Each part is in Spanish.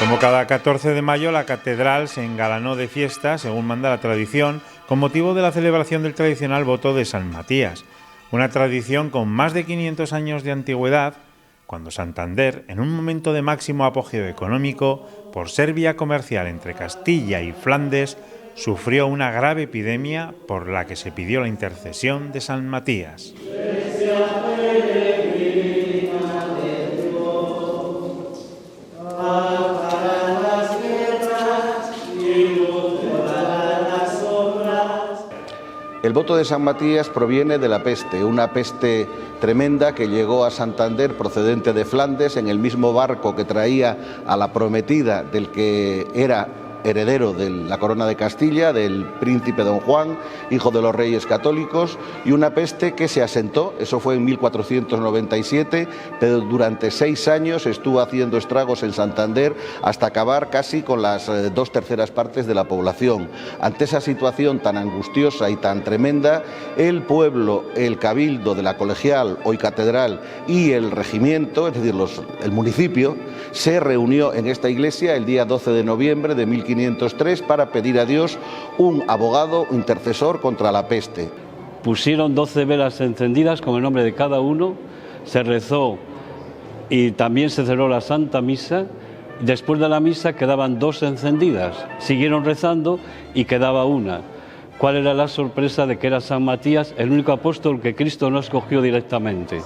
Como cada 14 de mayo, la catedral se engalanó de fiesta, según manda la tradición, con motivo de la celebración del tradicional voto de San Matías, una tradición con más de 500 años de antigüedad, cuando Santander, en un momento de máximo apogeo económico, por ser vía comercial entre Castilla y Flandes, sufrió una grave epidemia por la que se pidió la intercesión de San Matías. El voto de San Matías proviene de la peste, una peste tremenda que llegó a Santander procedente de Flandes en el mismo barco que traía a la prometida del que era heredero de la corona de Castilla, del príncipe don Juan, hijo de los reyes católicos, y una peste que se asentó, eso fue en 1497, pero durante 6 años estuvo haciendo estragos en Santander hasta acabar casi con las 2/3 partes de la población. Ante esa situación tan angustiosa y tan tremenda, el pueblo, el cabildo de la colegial, hoy catedral, y el regimiento, es decir, el municipio, se reunió en esta iglesia el día 12 de noviembre de 1503 para pedir a Dios un abogado intercesor contra la peste. Pusieron 12 velas encendidas con el nombre de cada uno, se rezó y también se celebró la Santa Misa. Después de la misa quedaban 2 encendidas, siguieron rezando y quedaba una. ¿Cuál era la sorpresa de que era San Matías, el único apóstol que Cristo no escogió directamente?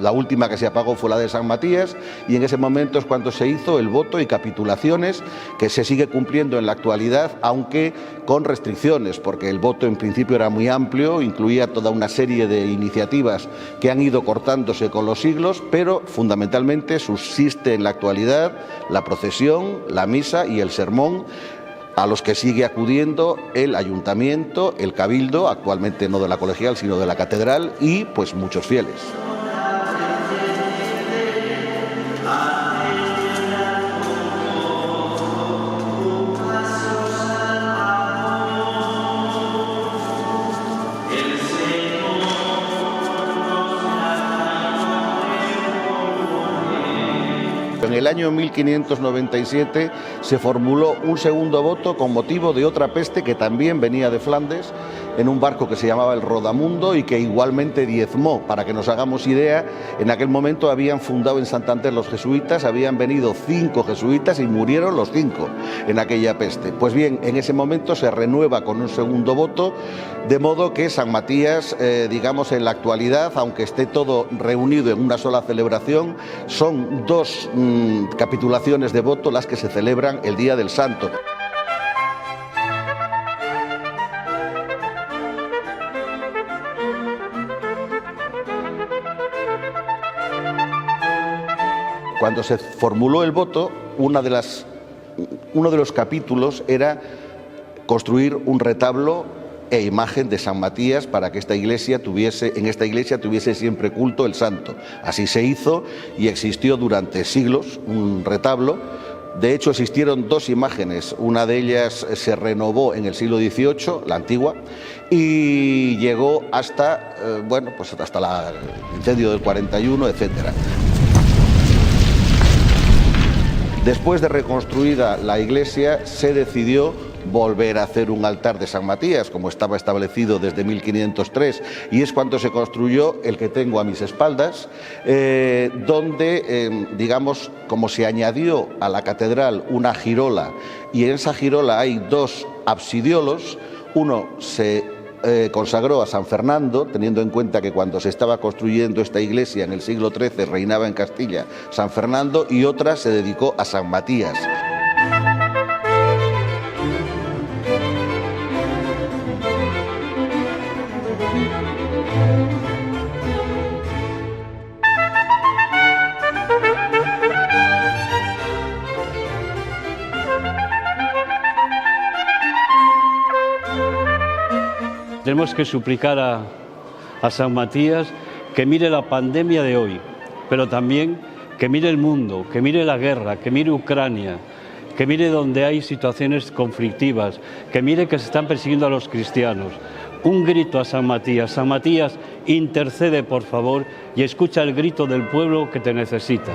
La última que se apagó fue la de San Matías, y en ese momento es cuando se hizo el voto y capitulaciones, que se sigue cumpliendo en la actualidad, aunque con restricciones, porque el voto en principio era muy amplio, incluía toda una serie de iniciativas que han ido cortándose con los siglos, pero fundamentalmente subsiste en la actualidad la procesión, la misa y el sermón, a los que sigue acudiendo el ayuntamiento, el cabildo, actualmente no de la colegial sino de la catedral, y pues muchos fieles. En el año 1597 se formuló un segundo voto con motivo de otra peste que también venía de Flandes, en un barco que se llamaba el Rodamundo y que igualmente diezmó. Para que nos hagamos idea, en aquel momento habían fundado en Santander los jesuitas, habían venido 5 jesuitas y murieron los 5 en aquella peste. Pues bien, en ese momento se renueva con un segundo voto, de modo que San Matías, digamos en la actualidad, aunque esté todo reunido en una sola celebración, son 2 capitulaciones de voto las que se celebran el Día del Santo. Cuando se formuló el voto, uno de los capítulos era construir un retablo e imagen de San Matías para que en esta iglesia tuviese siempre culto el santo. Así se hizo y existió durante siglos un retablo. De hecho, existieron 2 imágenes, una de ellas se renovó en el siglo XVIII, la antigua, y llegó hasta, hasta el incendio del 41, etcétera. Después de reconstruida la iglesia, se decidió volver a hacer un altar de San Matías, como estaba establecido desde 1503, y es cuando se construyó el que tengo a mis espaldas, donde, digamos, como se añadió a la catedral una girola, y en esa girola hay 2 absidiolos, uno se consagró a San Fernando, teniendo en cuenta que cuando se estaba construyendo esta iglesia en el siglo XIII reinaba en Castilla San Fernando, y otra se dedicó a San Matías. Tenemos que suplicar a San Matías que mire la pandemia de hoy, pero también que mire el mundo, que mire la guerra, que mire Ucrania, que mire donde hay situaciones conflictivas, que mire que se están persiguiendo a los cristianos. Un grito a San Matías. San Matías, intercede por favor y escucha el grito del pueblo que te necesita.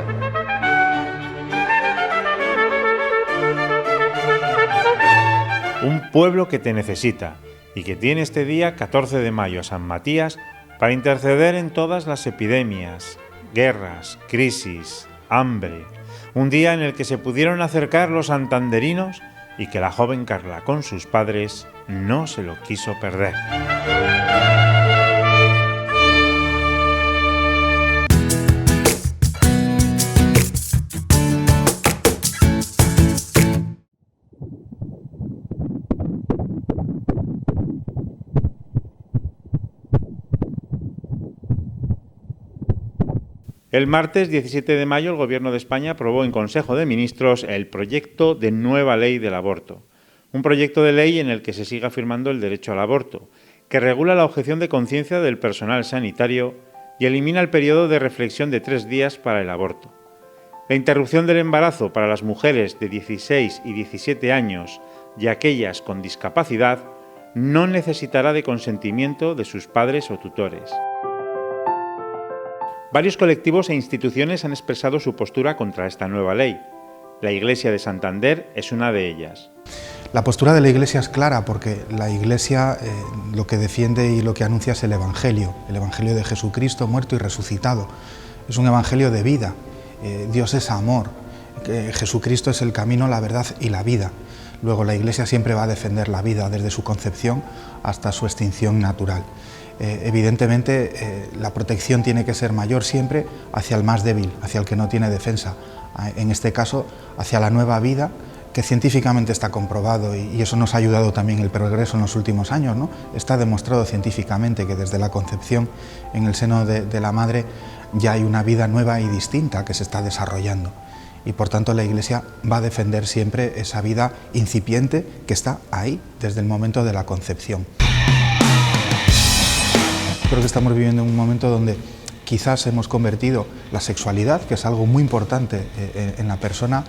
Un pueblo que te necesita y que tiene este día 14 de mayo a San Matías para interceder en todas las epidemias, guerras, crisis, hambre. Un día en el que se pudieron acercar los santanderinos y que la joven Carla con sus padres no se lo quiso perder. El martes 17 de mayo el Gobierno de España aprobó en Consejo de Ministros el proyecto de nueva ley del aborto. Un proyecto de ley en el que se sigue afirmando el derecho al aborto, que regula la objeción de conciencia del personal sanitario y elimina el periodo de reflexión de 3 días para el aborto. La interrupción del embarazo para las mujeres de 16 y 17 años y aquellas con discapacidad no necesitará de consentimiento de sus padres o tutores. Varios colectivos e instituciones han expresado su postura contra esta nueva ley. La Iglesia de Santander es una de ellas. La postura de la Iglesia es clara porque la Iglesia lo que defiende y lo que anuncia es el Evangelio de Jesucristo muerto y resucitado. Es un Evangelio de vida. Dios es amor. Jesucristo es el camino, la verdad y la vida. Luego la Iglesia siempre va a defender la vida desde su concepción hasta su extinción natural. Evidentemente la protección tiene que ser mayor siempre hacia el más débil, hacia el que no tiene defensa, en este caso hacia la nueva vida, que científicamente está comprobado y eso nos ha ayudado también el progreso en los últimos años, ¿no? Está demostrado científicamente que desde la concepción en el seno de la madre ya hay una vida nueva y distinta que se está desarrollando y por tanto la Iglesia va a defender siempre esa vida incipiente que está ahí desde el momento de la concepción. Creo que estamos viviendo un momento donde quizás hemos convertido la sexualidad, que es algo muy importante en la persona,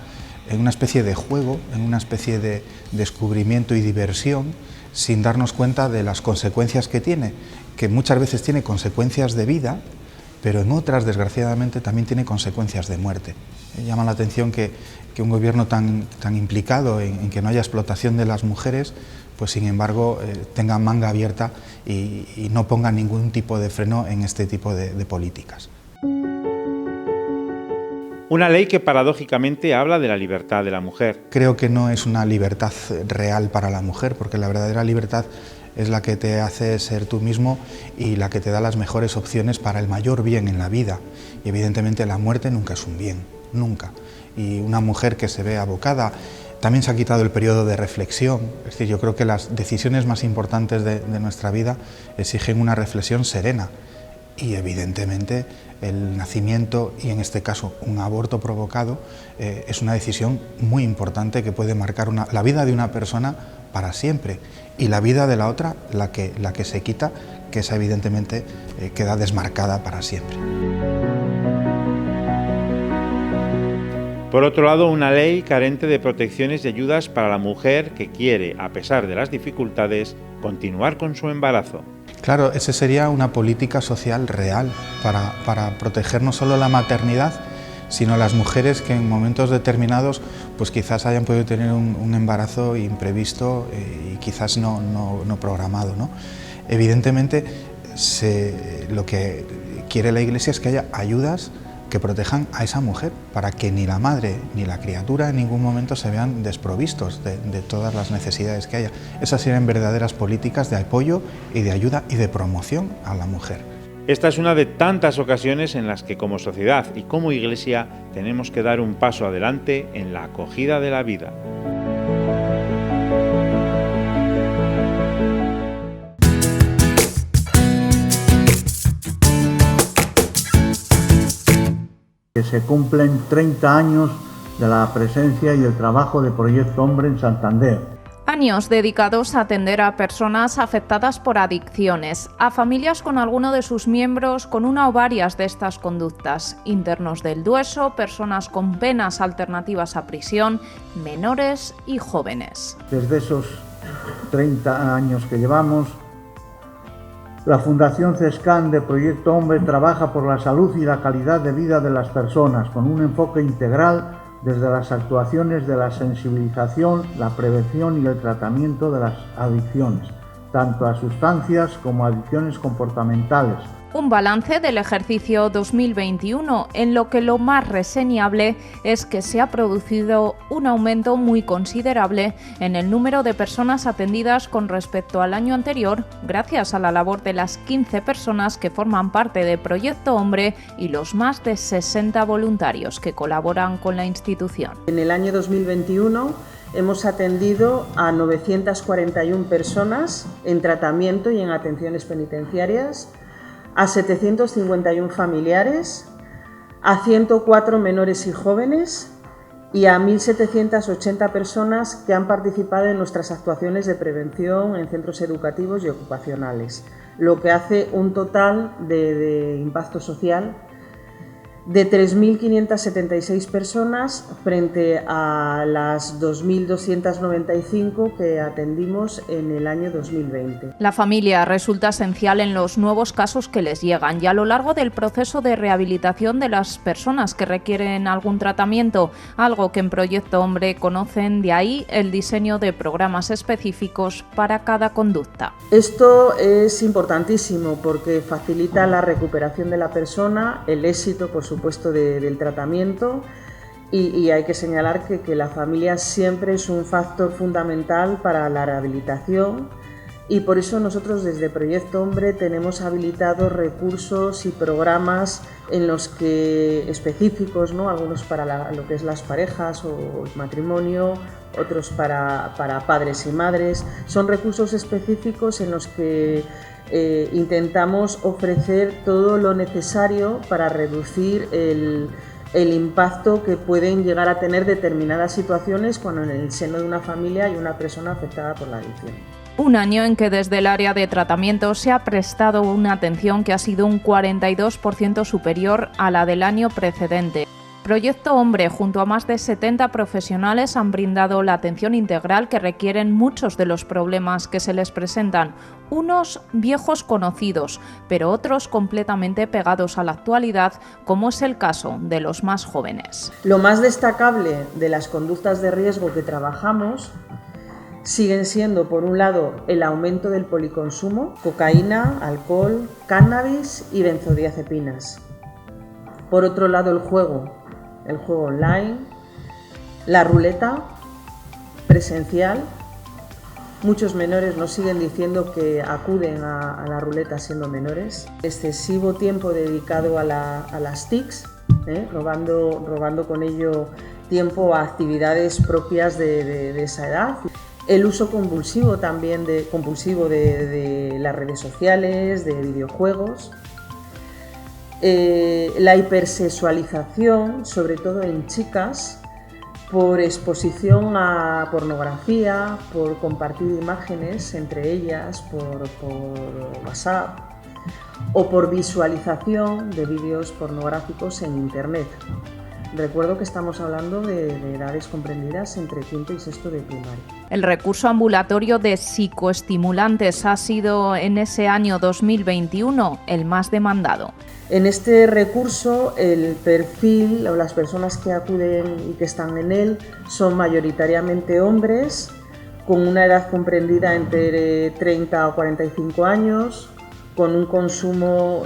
en una especie de juego, en una especie de descubrimiento y diversión, sin darnos cuenta de las consecuencias que tiene, que muchas veces tiene consecuencias de vida, pero en otras, desgraciadamente, también tiene consecuencias de muerte. Llama la atención que un gobierno tan implicado en que no haya explotación de las mujeres, pues sin embargo tenga manga abierta y no ponga ningún tipo de freno en este tipo de políticas. Una ley que paradójicamente habla de la libertad de la mujer. Creo que no es una libertad real para la mujer, porque la verdadera libertad es la que te hace ser tú mismo y la que te da las mejores opciones para el mayor bien en la vida. Y evidentemente la muerte nunca es un bien, nunca. Y una mujer que se ve abocada, también se ha quitado el periodo de reflexión. Es decir, yo creo que las decisiones más importantes de nuestra vida exigen una reflexión serena. Y evidentemente el nacimiento, y en este caso un aborto provocado, es una decisión muy importante que puede marcar la vida de una persona para siempre y la vida de la otra, la que se quita, que esa evidentemente queda desmarcada para siempre. Por otro lado, una ley carente de protecciones y ayudas para la mujer que quiere, a pesar de las dificultades, continuar con su embarazo. Claro, esa sería una política social real para proteger no solo la maternidad, sino las mujeres que en momentos determinados pues quizás hayan podido tener un embarazo imprevisto y quizás no programado, ¿no? Evidentemente, lo que quiere la Iglesia es que haya ayudas que protejan a esa mujer para que ni la madre ni la criatura en ningún momento se vean desprovistos de todas las necesidades que haya. Esas serían verdaderas políticas de apoyo y de ayuda y de promoción a la mujer. Esta es una de tantas ocasiones en las que como sociedad y como Iglesia tenemos que dar un paso adelante en la acogida de la vida. Que se cumplen 30 años de la presencia y el trabajo de Proyecto Hombre en Santander. Años dedicados a atender a personas afectadas por adicciones, a familias con alguno de sus miembros con una o varias de estas conductas, internos del Dueso, personas con penas alternativas a prisión, menores y jóvenes. Desde esos 30 años que llevamos, la Fundación CESCAN de Proyecto Hombre trabaja por la salud y la calidad de vida de las personas con un enfoque integral desde las actuaciones de la sensibilización, la prevención y el tratamiento de las adicciones, tanto a sustancias como a adicciones comportamentales. Un balance del ejercicio 2021, en lo que lo más reseñable es que se ha producido un aumento muy considerable en el número de personas atendidas con respecto al año anterior, gracias a la labor de las 15 personas que forman parte de Proyecto Hombre y los más de 60 voluntarios que colaboran con la institución. En el año 2021 hemos atendido a 941 personas en tratamiento y en atenciones penitenciarias, a 751 familiares, a 104 menores y jóvenes y a 1.780 personas que han participado en nuestras actuaciones de prevención en centros educativos y ocupacionales, lo que hace un total de impacto social de 3.576 personas frente a las 2.295 que atendimos en el año 2020. La familia resulta esencial en los nuevos casos que les llegan y a lo largo del proceso de rehabilitación de las personas que requieren algún tratamiento, algo que en Proyecto Hombre conocen, de ahí el diseño de programas específicos para cada conducta. Esto es importantísimo porque facilita la recuperación de la persona, el éxito, por supuesto, del tratamiento y hay que señalar que la familia siempre es un factor fundamental para la rehabilitación y por eso nosotros desde Proyecto Hombre tenemos habilitados recursos y programas en los que específicos, ¿no? Algunos para lo que es las parejas o el matrimonio, otros para padres y madres. Son recursos específicos en los que intentamos ofrecer todo lo necesario para reducir el impacto que pueden llegar a tener determinadas situaciones cuando en el seno de una familia hay una persona afectada por la adicción. Un año en que desde el área de tratamiento se ha prestado una atención que ha sido un 42% superior a la del año precedente. Proyecto Hombre, junto a más de 70 profesionales, han brindado la atención integral que requieren muchos de los problemas que se les presentan, unos viejos conocidos, pero otros completamente pegados a la actualidad, como es el caso de los más jóvenes. Lo más destacable de las conductas de riesgo que trabajamos siguen siendo, por un lado, el aumento del policonsumo, cocaína, alcohol, cannabis y benzodiazepinas. Por otro lado, el juego online, la ruleta presencial. Muchos menores nos siguen diciendo que acuden a la ruleta siendo menores. Excesivo tiempo dedicado a las TICs, robando con ello tiempo a actividades propias de esa edad. El uso compulsivo también de las redes sociales, de videojuegos. La hipersexualización, sobre todo en chicas, por exposición a pornografía, por compartir imágenes entre ellas, por WhatsApp, o por visualización de vídeos pornográficos en Internet. Recuerdo que estamos hablando de edades comprendidas entre quinto y sexto de primaria. El recurso ambulatorio de psicoestimulantes ha sido en ese año 2021 el más demandado. En este recurso el perfil o las personas que acuden y que están en él son mayoritariamente hombres con una edad comprendida entre 30 o 45 años, con un consumo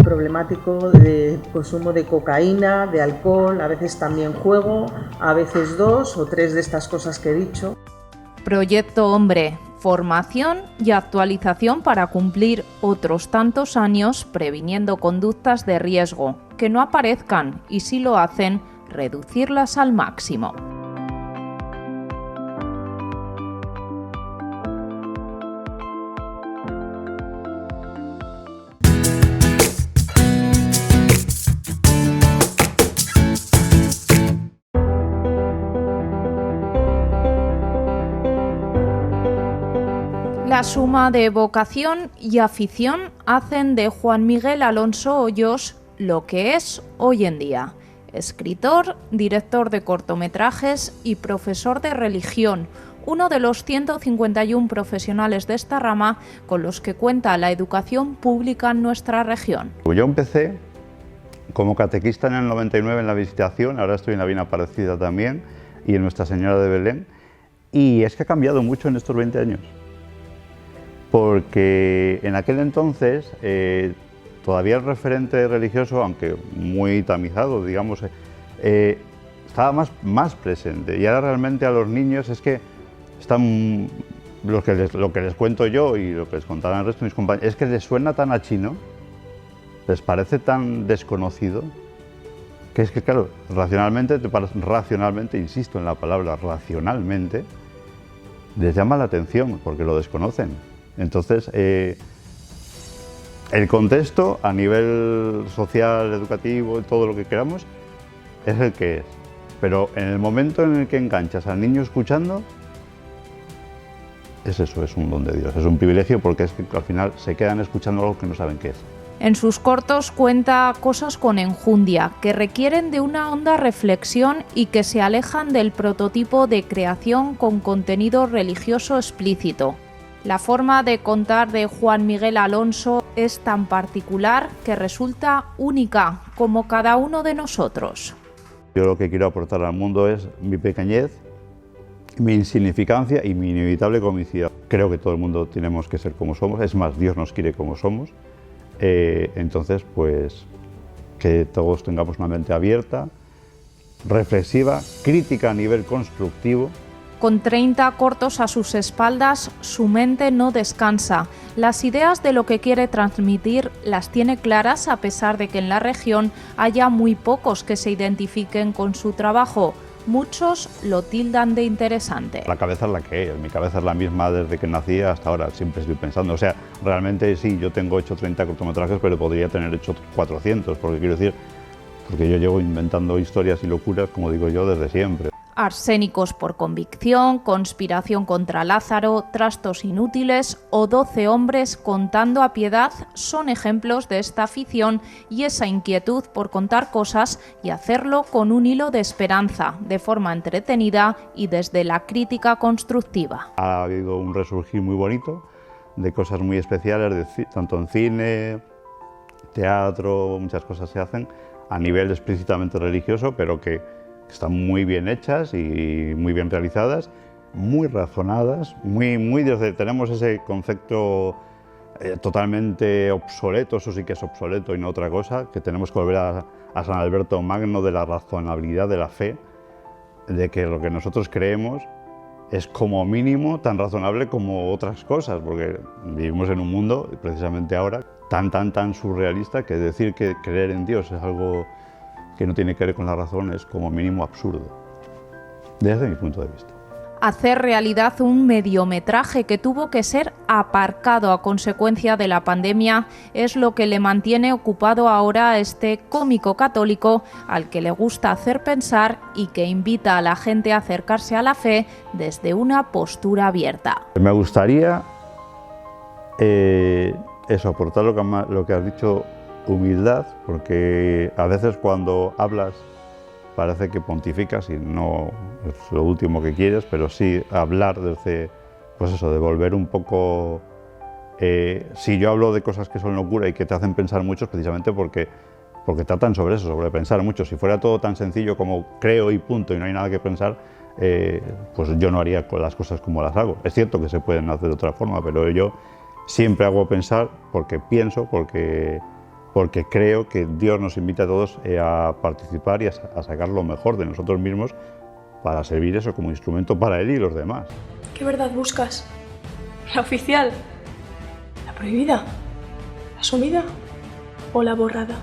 problemático de consumo de cocaína, de alcohol, a veces también juego, a veces 2 o 3 de estas cosas que he dicho. Proyecto Hombre, formación y actualización para cumplir otros tantos años previniendo conductas de riesgo que no aparezcan y, si lo hacen, reducirlas al máximo. La suma de vocación y afición hacen de Juan Miguel Alonso Hoyos lo que es hoy en día. Escritor, director de cortometrajes y profesor de religión, uno de los 151 profesionales de esta rama con los que cuenta la educación pública en nuestra región. Yo empecé como catequista en el 99 en la Visitación, ahora estoy en la Bien Aparecida también y en Nuestra Señora de Belén, y es que ha cambiado mucho en estos 20 años, porque en aquel entonces todavía el referente religioso, aunque muy tamizado, digamos, estaba más presente, y ahora realmente a los niños es que están, lo que les cuento yo y lo que les contarán el resto de mis compañeros, es que les suena tan a chino, les parece tan desconocido, que es que claro, racionalmente, insisto en la palabra racionalmente, les llama la atención porque lo desconocen. Entonces, el contexto a nivel social, educativo, todo lo que queramos, es el que es. Pero en el momento en el que enganchas al niño escuchando, es eso, es un don de Dios, es un privilegio porque es que al final se quedan escuchando algo que no saben qué es. En sus cortos cuenta cosas con enjundia, que requieren de una honda reflexión y que se alejan del prototipo de creación con contenido religioso explícito. La forma de contar de Juan Miguel Alonso es tan particular que resulta única, como cada uno de nosotros. Yo lo que quiero aportar al mundo es mi pequeñez, mi insignificancia y mi inevitable comicidad. Creo que todo el mundo tenemos que ser como somos, es más, Dios nos quiere como somos. Entonces, pues, que todos tengamos una mente abierta, reflexiva, crítica a nivel constructivo. Con 30 cortos a sus espaldas, su mente no descansa. Las ideas de lo que quiere transmitir las tiene claras a pesar de que en la región haya muy pocos que se identifiquen con su trabajo. Muchos lo tildan de interesante. La cabeza es la que es, mi cabeza es la misma desde que nací hasta ahora, siempre estoy pensando. O sea, realmente sí, yo tengo hecho 30 cortometrajes, pero podría tener hecho 400, porque quiero decir, porque yo llevo inventando historias y locuras, como digo yo, desde siempre. Arsénicos por convicción, Conspiración contra Lázaro, Trastos inútiles o 12 hombres contando a piedad son ejemplos de esta afición y esa inquietud por contar cosas y hacerlo con un hilo de esperanza, de forma entretenida y desde la crítica constructiva. Ha habido un resurgir muy bonito de cosas muy especiales, tanto en cine, teatro, muchas cosas se hacen a nivel explícitamente religioso, pero que están muy bien hechas y muy bien realizadas, muy razonadas, tenemos ese concepto totalmente obsoleto, eso sí que es obsoleto y no otra cosa, que tenemos que volver a San Alberto Magno de la razonabilidad de la fe, de que lo que nosotros creemos es como mínimo tan razonable como otras cosas, porque vivimos en un mundo, precisamente ahora, tan surrealista, que decir que creer en Dios es algo que no tiene que ver con la razón es como mínimo absurdo, desde mi punto de vista. Hacer realidad un mediometraje que tuvo que ser aparcado a consecuencia de la pandemia es lo que le mantiene ocupado ahora a este cómico católico al que le gusta hacer pensar y que invita a la gente a acercarse a la fe desde una postura abierta. Me gustaría aportar lo que has dicho, humildad, porque a veces cuando hablas parece que pontificas y no es lo último que quieres, pero sí hablar desde, pues eso, de volver un poco... si yo hablo de cosas que son locura y que te hacen pensar mucho, es precisamente porque tratan sobre eso, sobre pensar mucho. Si fuera todo tan sencillo como creo y punto y no hay nada que pensar, pues yo no haría las cosas como las hago. Es cierto que se pueden hacer de otra forma, pero yo siempre hago pensar porque pienso, porque creo que Dios nos invita a todos a participar y a sacar lo mejor de nosotros mismos para servir eso como instrumento para Él y los demás. ¿Qué verdad buscas? ¿La oficial? ¿La prohibida? ¿La asumida? ¿O la borrada?